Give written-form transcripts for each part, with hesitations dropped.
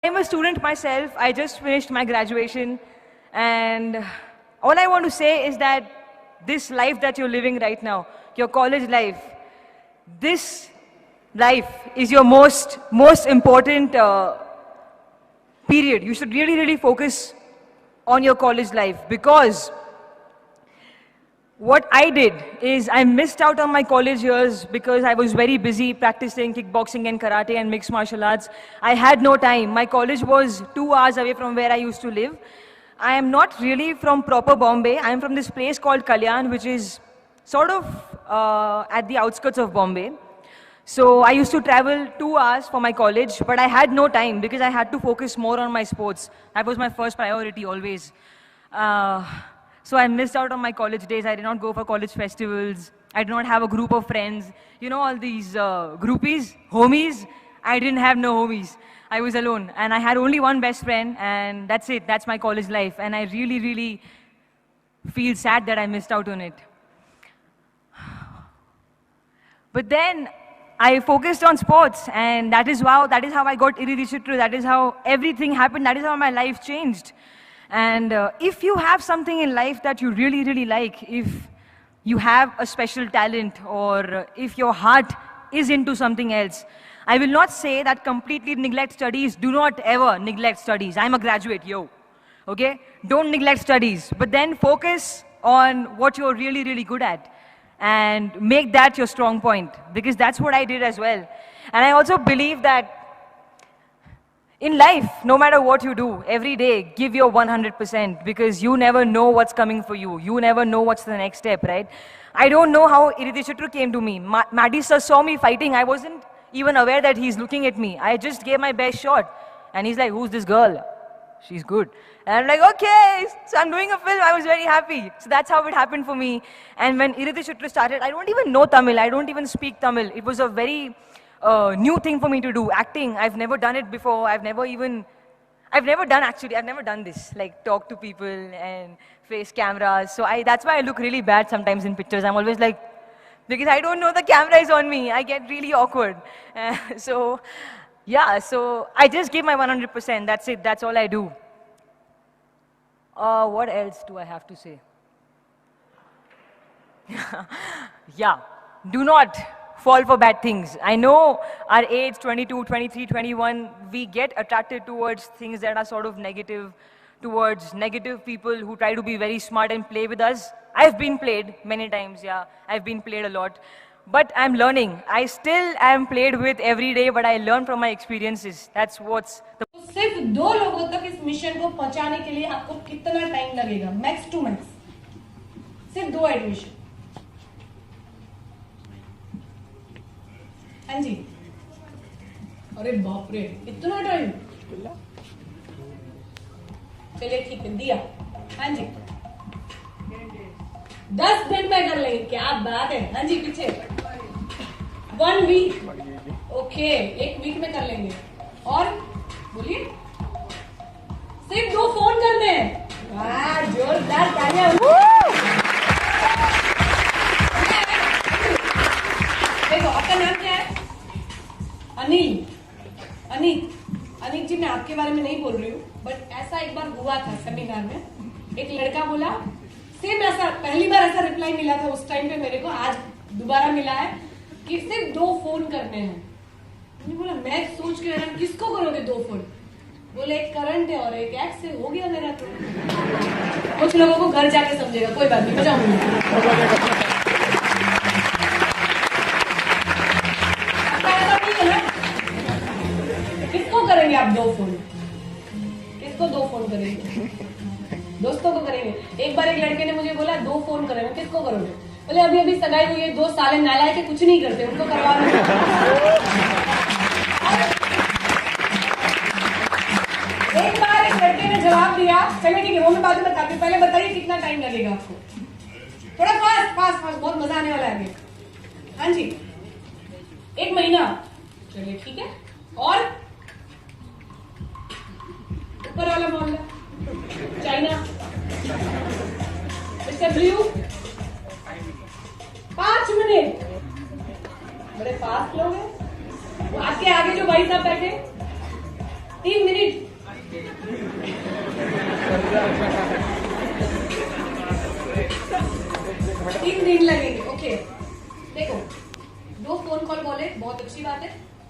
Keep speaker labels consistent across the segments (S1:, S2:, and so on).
S1: I'm a student myself. I just finished my graduation, and all I want to say is that this life that you're living right now, your college life, this life is your most important period. You should really focus on your college life, because what I did is I missed out on my college years because I was very busy practicing kickboxing and karate and mixed martial arts. I had no time. My college was 2 hours away from where I used to live. I am not really from proper Bombay. I am from this place called Kalyan, which is sort of at the outskirts of Bombay. So I used to travel 2 hours for my college, but I had no time because I had to focus more on my sports. That was my first priority always. So I missed out on my college days. I did not go for college festivals. I did not have a group of friends. You know, all these groupies, homies. I didn't have no homies. I was alone. And I had only one best friend, and that's it. That's my college life. And I really feel sad that I missed out on it. But then I focused on sports, and that is how I got Iridishitru. That is how everything happened. That is how my life changed. And if you have something in life that you really like, if you have a special talent, or if your heart is into something else, I will not say that completely neglect studies. Do not ever neglect studies. I'm a graduate, yo. Okay? Don't neglect studies. But then focus on what you're really good at, and make that your strong point, because that's what I did as well. And I also believe that in life, no matter what you do, every day, give your 100%, because you never know what's coming for you. You never know what's the next step, right? I don't know how Iridishitru came to me. Maddie sir saw me fighting. I wasn't even aware that he's looking at me. I just gave my best shot. And he's like, who's this girl? She's good. And I'm like, okay, so I'm doing a film. I was very happy. So that's how it happened for me. And when Iridishitru started, I don't even know Tamil. I don't even speak Tamil. It was a very new thing for me to do. Acting, I've never done it before. I've never done this, like talk to people and face cameras. So that's why I look really bad sometimes in pictures. I'm always like, because I don't know the camera is on me. I get really awkward. So I just give my 100%. That's it. That's all I do. What else do I have to say? Yeah, do not fall for bad things. I know our age, 22, 23, 21, we get attracted towards things that are sort of negative, towards negative people who try to be very smart and play with us. I've been played many times, yeah. I've been played a lot. But I'm learning. I still am played with every day, but I learn from my experiences. That's what's the...
S2: सिर्फ 2 लोगों तक इस mission को पहुंचाने के लिए आपको कितना टाइम लगेगा? मैक्स टू मैक्स सिर्फ 2 एडमिशन. हाँ जी. अरे बाप रे, इतना टाइम. चलिए ठीक है, दिया. हाँ जी. 10 दिन में कर लेंगे. क्या बात है. हाँ जी, पीछे 1 वीक. ओके, 1 वीक में कर लेंगे. और बोलिए, सिर्फ 2 फोन करने हैं. वाह, जोरदार तालियां. देखो, आपका नाम क्या है? अनिल जी, मैं आपके बारे में नहीं बोल रही हूँ, बट ऐसा एक बार हुआ था सेमिनार में. एक लड़का बोला, सेम ऐसा, पहली बार ऐसा रिप्लाई मिला था उस टाइम पे मेरे को, आज दोबारा मिला है कि सिर्फ 2 फोन करने हैं. मैंने बोला, मैं सोच के रहा, किसको करोगे 2 फोन? बोले, एक करंट है और एक एक्स है. हो गया मेरा. तो कुछ लोगों को घर जाके समझेगा, कोई बात नहीं, मजा होगा. किसको करेंगे आप 2 फोन? किसको 2 फोन करेंगे? दोस्तों को करेंगे. एक बार एक लड़के ने मुझे बोला, 2 फोन करेंगे. किसको करोगे? बोले, अभी सगाई हुई है, 2 साले नालायक के कुछ नहीं करते, उनको करवा लो. एक बार एक लड़के ने जवाब दिया. चलिए ठीक है, वो मैं बाद में बताती हूँ. पहले बताइए कितना टाइम लगेगा आपको. थोड़ा फास्ट, बहुत मजा आने वाला है अभी. हाँ जी, 1 महीना. चलिए ठीक है. और ऊपर वाला मोहल्ला, चाइना, मिस्टर ब्लू, 5 मिनट. बड़े फास्ट लोग हैं. आपके आगे जो भाई साहब बैठे, 3 मिनट। तीन दिन लगेंगे। ओके देखो, 2 फोन कॉल बोले बहुत अच्छी बात है,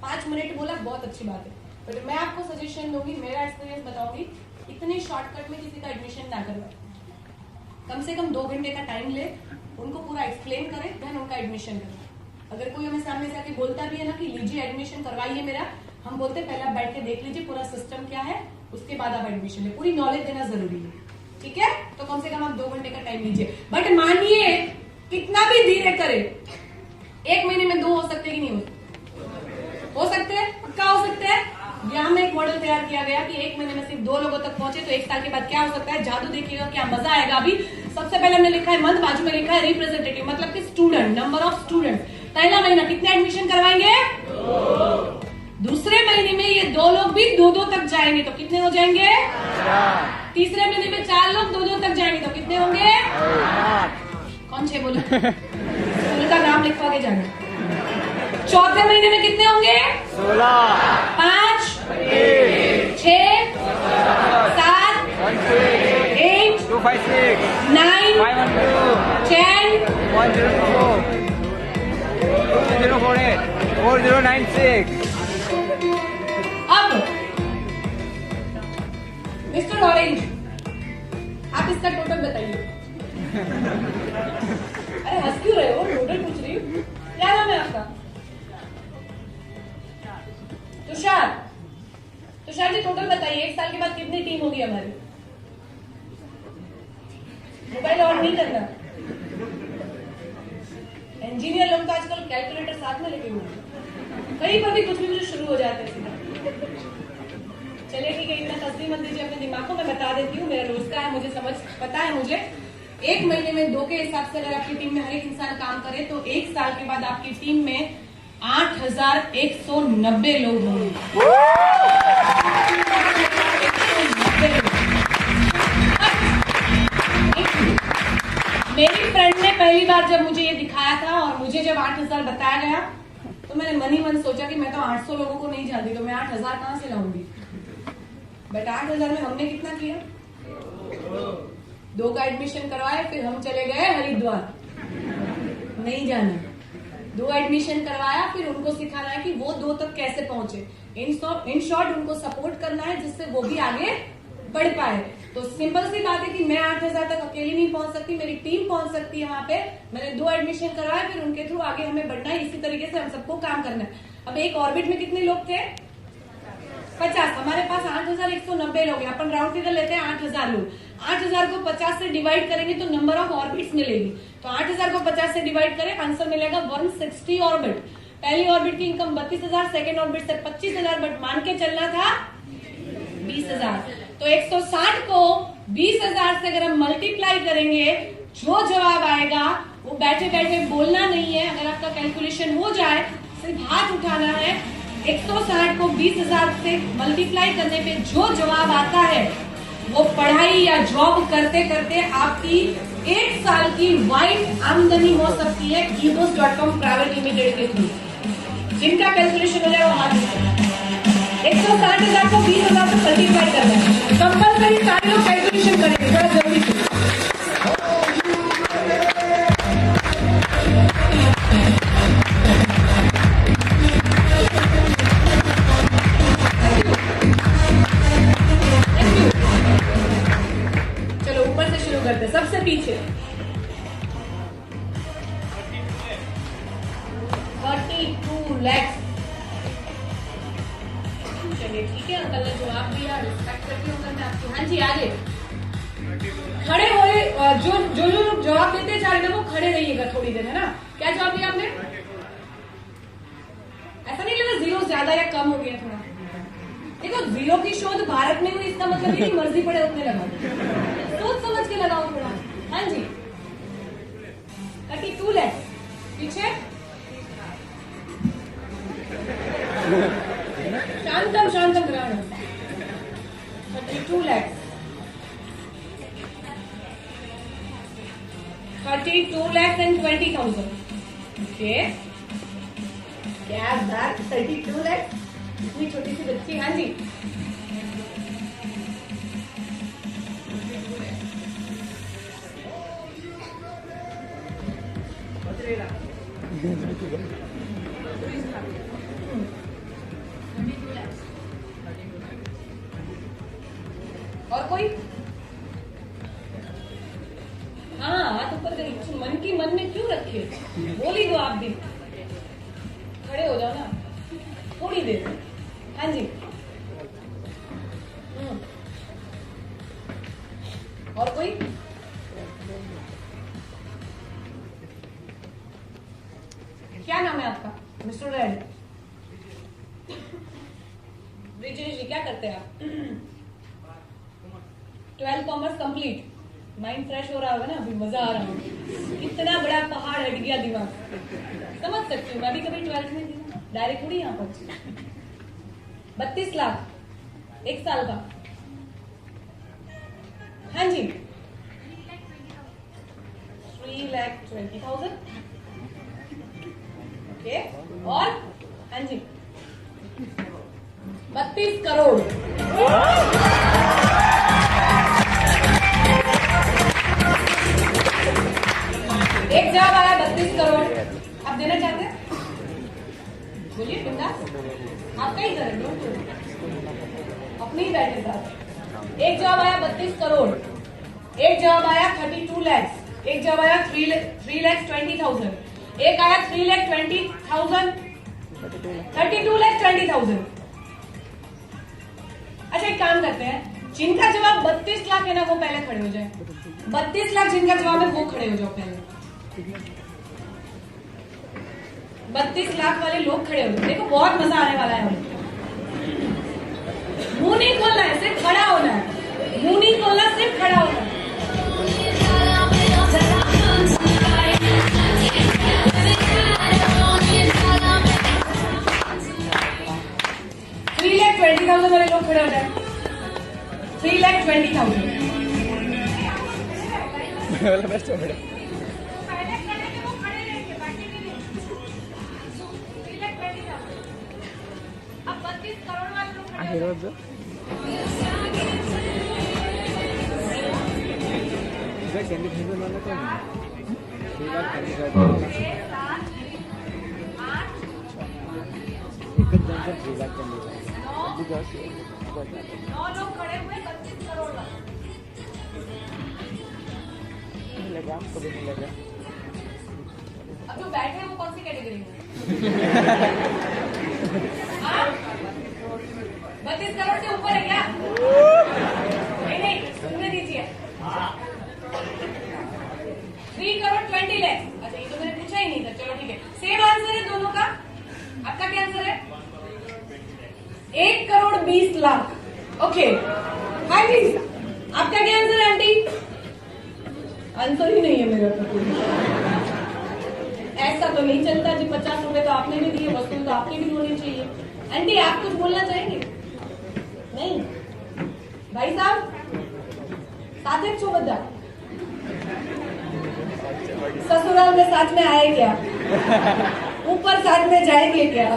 S2: 5 मिनट बोला बहुत अच्छी बात है, बट मैं आपको सजेशन दूंगी, मेरा एक्सपीरियंस बताऊंगी, इतने शॉर्टकट में किसी का एडमिशन ना करवाए। कम से कम 2 घंटे का टाइम ले, उनको पूरा एक्सप्लेन करें, देन उनका एडमिशन करें। अगर कोई हमें सामने से आके बोलता भी है ना कि लीजिए एडमिशन करवाइए मेरा, हम बोलते पहले बैठ के देख लीजिए पूरा सिस्टम क्या है, उसके बाद आप एडमिशन ले। पूरी नॉलेज देना जरूरी है, ठीक है? तो कम से कम आप 2 घंटे का टाइम लीजिए, बट मानिए कितना भी धीरे करे, 1 महीने में 2 हो सकते कि नहीं हो सकते हैं? पक्का हो सकते हैं। यहाँ में एक मॉडल तैयार किया गया कि 1 महीने में सिर्फ 2 लोगों तक पहुंचे तो 1 साल के बाद क्या हो सकता है, जादू देखिएगा, क्या मजा आएगा। अभी सबसे पहले हमने लिखा है मंथ, बाजू में लिखा है रिप्रेजेंटेटिव, मतलब कि स्टूडेंट, नंबर ऑफ स्टूडेंट। पहला महीना कितने एडमिशन करवाएंगे? 2। दूसरे महीने में ये 2 लोग भी 2-2 तक जाएंगे तो कितने हो जाएंगे? तीसरे महीने में 4 लोग 2-2 तक जाएंगे तो कितने होंगे? कौन 6 बोला? स्कूल का नाम लिखवा के जाना। चौथे महीने में कितने होंगे?
S3: 16,
S2: 5, 6, 7, 8,
S3: 256,
S2: 9,
S3: 512,
S2: 10,
S3: 104, 2048, 4096.
S2: अब मिस्टर ऑरेंज, आप इसका टोटल बताइए। अरे हंस क्यों रहे हो? टोटल पूछ रही हूँ। क्या नाम है आपका? तुषार। तुषार जी टोटल बताइए, 1 साल के बाद कितनी टीम होगी हमारी? मोबाइल ऑन नहीं करना। इंजीनियर लोग तो आजकल कैलकुलेटर साथ में लेके हुए, कहीं पर भी कुछ भी शुरू हो जाते हैं। चलिए ठीक है, इतना तस्वीर मत दीजिए अपने दिमाग को, मैं बता देती हूँ, मेरा रोज का है, मुझे समझ पता है मुझे। 1 महीने में 2 के हिसाब से अगर आपकी टीम में हर एक इंसान काम करे तो 1 साल के बाद आपकी टीम में 8190 लोग होंगे। मेरी फ्रेंड ने पहली बार जब मुझे ये दिखाया था और मुझे जब 8000 बताया गया तो मैंने मन ही मन सोचा कि मैं तो 800 लोगों को नहीं जानती, तो मैं 8000 कहां से लाऊंगी। बट 8000 में हमने कितना किया? 2 का एडमिशन करवाए, फिर हम चले गए हरिद्वार, नहीं जाना। 2 एडमिशन करवाया, फिर उनको सिखाना है कि वो 2 तक कैसे पहुंचे। इन शॉर्ट उनको सपोर्ट करना है जिससे वो भी आगे बढ़ पाए। तो सिंपल सी बात है कि मैं 8000 तक अकेली नहीं पहुंच सकती, मेरी टीम पहुंच सकती है वहां पे। मैंने 2 एडमिशन करवाए, फिर उनके थ्रू आगे हमें बढ़ना है। इसी तरीके से हम सबको काम करना है। अब एक ऑर्बिट में कितने लोग थे? 50। हमारे पास 8190 लोग हैं। अपन राउंड फिगर लेते हैं 8000 लोग। 8000 को 50 से डिवाइड करेंगे तो नंबर ऑफ ऑर्बिट्स मिलेगी। तो 8000 को 50 से डिवाइड करें, आंसर मिलेगा 160 ऑर्बिट। पहली ऑर्बिट की इनकम 32,000, सेकेंड ऑर्बिट से 25,000, बट मान के चलना था 20,000। तो 160 को 20,000 से अगर हम मल्टीप्लाई करेंगे, जो जवाब आएगा वो बैठे बैठे बोलना नहीं है। अगर आपका कैलकुलेशन हो जाए, सिर्फ हाथ उठाना है। 160 को 20,000 से मल्टीप्लाई करने पे जो जवाब आता है वो पढ़ाई या जॉब करते करते आपकी 1 साल की वाइट आमदनी हो सकती है ebooks.com प्राइवेट लिमिटेड के थ्रू। जिनका कैलकुलेशन हो जाए वो हाथ उठाए। 160,000 को 20,000 से मल्टीप्लाई करना है। कंपल्सरी सारे लोग कैलकुलेशन करेंगे, जरा जल्दी से। चलो ऊपर से शुरू करते हैं, सबसे पीछे 32 लाख। चलिए ठीक है, अंकल ने जवाब दिया, रिस्पेक्ट करती हूँ अंकल मैं आपकी। हाँ जी आगे खड़े होए, जो लोग जवाब देते जा रहे हैं वो खड़े रहिएगा थोड़ी देर, है ना। क्या जवाब दिया आपने? ऐसा नहीं लगा जीरो ज्यादा या कम हो गया थोड़ा? देखो, जीरो की शोध भारत में हुई, इसका मतलब ये मर्जी पड़े उतने लगाओ, सोच समझ के लगाओ थोड़ा। हाँ जी 32 लाख। पीछे शांतम ग्रहण 32 लाख। 32 lakhs and 20,000. ओके, क्या बात, 32 लाख, इतनी छोटी सी बच्ची। हाँ जी और कोई? हाँ, हाथ ऊपर करिए। मन की मन में क्यों रखे? बोल ही दो आप भी। खड़े हो जाओ ना थोड़ी देर। हाँ जी। और कोई? क्या नाम है आपका? Mister red. ब्रिजेश जी, क्या करते हैं आप? 12 कॉमर्स कंप्लीट। माइंड फ्रेश हो रहा होगा ना, अभी मजा आ रहा होगा। कितना बड़ा पहाड़ हट गया दिमाग। समझ सकती हूँ, मैं भी कभी 12th में थी, डायरेक्ट थोड़ी यहाँ पहुंची। 32 लाख 1 साल का। हाँ जी। 3,20,000। ओके, और? हाँ जी। 32 करोड़। एक जॉब आया 32 करोड़। आप देना चाहते हैं? बोलिए बिंदास। आपका ही करेंगे अपने ही बैठे साथ। एक जॉब आया 32 करोड़। एक जॉब आया 32 लाख। एक जॉब आया 3,20,000। एक आया 3,20,000। 32,20,000। अच्छा, एक काम करते हैं, जिनका जवाब 32 लाख है ना वो पहले खड़े हो जाए। 32 लाख जिनका जवाब है वो खड़े हो जाओ पहले। 32 लाख वाले लोग खड़े हो जाओ। देखो बहुत मजा आने वाला है। मुंह नहीं खोलना है, सिर्फ खड़ा होना है। मुंह नहीं खोलना, सिर्फ खड़ा होना है। $3,20,000 वाले लोग खड़े हो जाए। 3,20,000।
S3: बेस्ट हो बेटा।
S2: अब 32 करोड़ वाले लोग खड़े हो
S3: हीरो जो इधर कैंडी फिंगर वाला तो नहीं। 3 लाख कैंडी का एक जन से 3 लाख कैंडी का।
S2: 9 लोग खड़े हुए 32 करोड़ वाले।
S3: लगा आपको भी नहीं लगा।
S2: अब जो बैठे हैं वो कौन सी कैटेगरी में? 32 करोड़ से ऊपर है क्या? नहीं, सुनने दीजिए। 3 करोड़ 20 लाख। अच्छा, ये तो मैंने पूछा ही नहीं था। चलो ठीक है, सेम आंसर है दोनों का। आपका क्या आंसर है? 1 करोड़ 20 लाख। ओके, हाँ जी। आपका क्या आंसर है आंटी? आंसर ही नहीं है मेरा तो। ऐसा तो नहीं चलता जी। 50 रुपए तो आपने भी दिए, वस्तु तो आपकी भी होनी चाहिए। आंटी, आप कुछ बोलना चाहेंगे? नहीं भाई साहब, साथ एक छो बदा ससुराल में साथ में आए क्या? ऊपर साथ में जाएंगे क्या?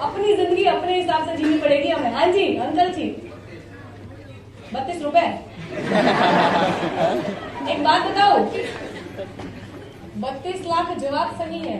S2: अपनी जिंदगी अपने हिसाब से जीनी पड़ेगी हमें। हाँ जी अंकल जी, 32 रुपए। एक बात बताओ, 32 लाख जवाब सही है,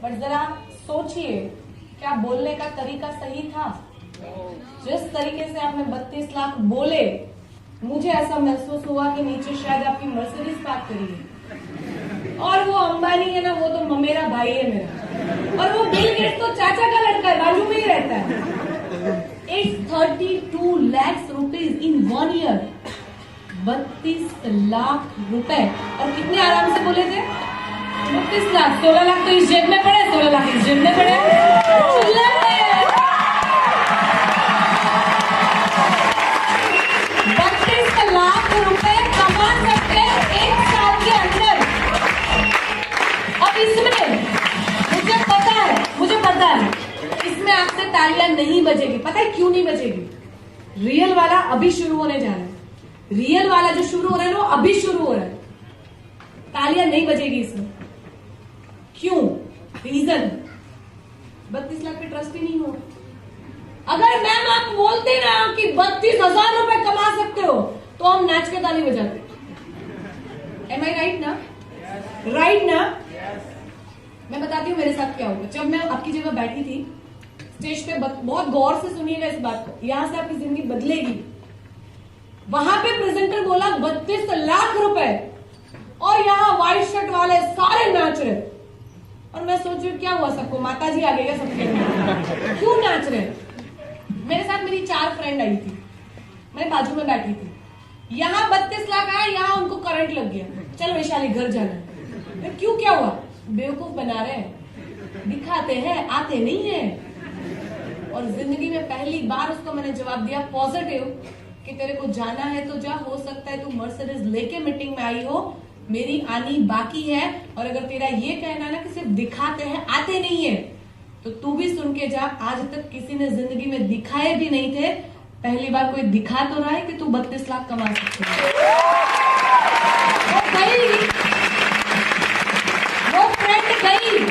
S2: बट जरा सोचिए क्या बोलने का तरीका सही था? जिस तरीके से आपने 32 लाख बोले, मुझे ऐसा महसूस हुआ कि नीचे शायद आपकी मर्सिडीज पार्क करी है। और वो अंबानी है ना, वो तो ममेरा भाई है मेरा। और वो बिल गेट्स तो चाचा का लड़का है, बाजू में ही रहता है। It's 32 lakhs rupees in 1 year। 32 lakh रुपए। और कितने आराम से बोले थे? 32 लाख। 16 लाख तो इस जेब में पड़े, 16 लाख इस जेब में पड़े। 32 लाख रुपए कमा सकते हैं 1 साल के अंदर। अब इसमें मुझे पता है इसमें आपसे तालियां नहीं बजेगी। पता है क्यों नहीं बजेगी? रियल वाला अभी शुरू होने जा रहा है। रियल वाला जो शुरू हो रहा है ना, वो अभी शुरू हो रहा है। तालियां नहीं बजेगी इसमें। क्यों? रीजन 32 लाख पे ट्रस्ट ही नहीं हो। अगर मैम आप बोलते ना कि 32,000 रुपए कमा सकते हो, तो हम नाच के ताली बजाते। एम आई राइट ना? राइट ना? मैं बताती हूँ मेरे साथ क्या हुआ। जब मैं आपकी जगह बैठी थी, स्टेज पे बहुत गौर से सुनिएगा इस बात को, यहां से आपकी जिंदगी बदलेगी। वहां पे प्रेजेंटर बोला 32 लाख रुपए और यहाँ व्हाइट शर्ट वाले सारे नाच रहे। और मैं सोच रही हूँ क्या हुआ सबको, माता जी आ गई क्या सबके? क्यों नाच रहे? मेरे साथ मेरी 4 फ्रेंड आई थी, मैं बाजू में बैठी थी। यहाँ 32 लाख आया, यहाँ उनको करंट लग गया, चल वैशाली घर जाना। मैं क्यों, क्या हुआ? बेवकूफ बना रहे हैं, दिखाते हैं, आते नहीं है। और जिंदगी में पहली बार उसको मैंने जवाब दिया पॉजिटिव कि तेरे को जाना है तो जा, हो सकता है तू मर्सिडीज लेके मीटिंग में आई हो, मेरी आनी बाकी है। और अगर तेरा ये कहना ना कि सिर्फ दिखाते हैं आते नहीं है, तो तू भी सुन के जा, आज तक किसी ने जिंदगी में दिखाए भी नहीं थे, पहली बार कोई दिखा तो रहा है कि तू 32 लाख कमा सकते है। वो फ्रेंड गई,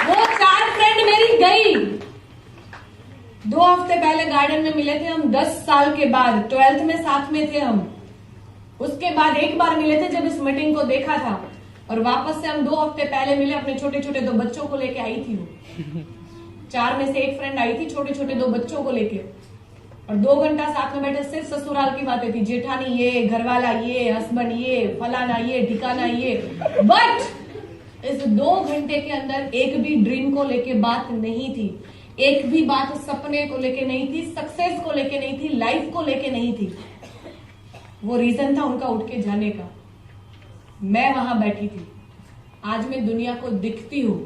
S2: वो 4 फ्रेंड मेरी गई। 2 हफ्ते पहले गार्डन में मिले थे हम, 10 साल के बाद, 12th में साथ में थे हम। उसके बाद एक बार मिले थे जब इस मीटिंग को देखा था, और वापस से हम 2 हफ्ते पहले मिले, अपने छोटे छोटे 2 बच्चों को लेके आई थी वो। 4 में से एक फ्रेंड आई थी छोटे छोटे 2 बच्चों को लेके, और 2 घंटा साथ में बैठे, सिर्फ ससुराल की बातें थी, जेठानी ये, घरवाला ये, हस्बैंड ये, फलाना ये, ठिकाना ये। बट इस 2 घंटे के अंदर एक भी ड्रीम को लेके बात नहीं थी, एक भी बात सपने को लेके नहीं थी, सक्सेस को लेके नहीं थी, लाइफ को लेके नहीं थी। वो रीजन था उनका उठ के जाने का। मैं वहां बैठी थी, आज मैं दुनिया को दिखती हूँ।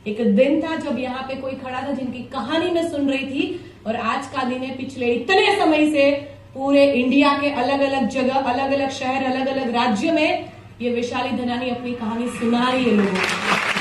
S2: एक दिन था जब यहाँ पे कोई खड़ा था जिनकी कहानी मैं सुन रही थी, और आज का दिन है पिछले इतने समय से पूरे इंडिया के अलग अलग जगह, अलग अलग शहर, अलग अलग राज्य में ये वैशाली धनानी अपनी कहानी सुना रही है लोगों को।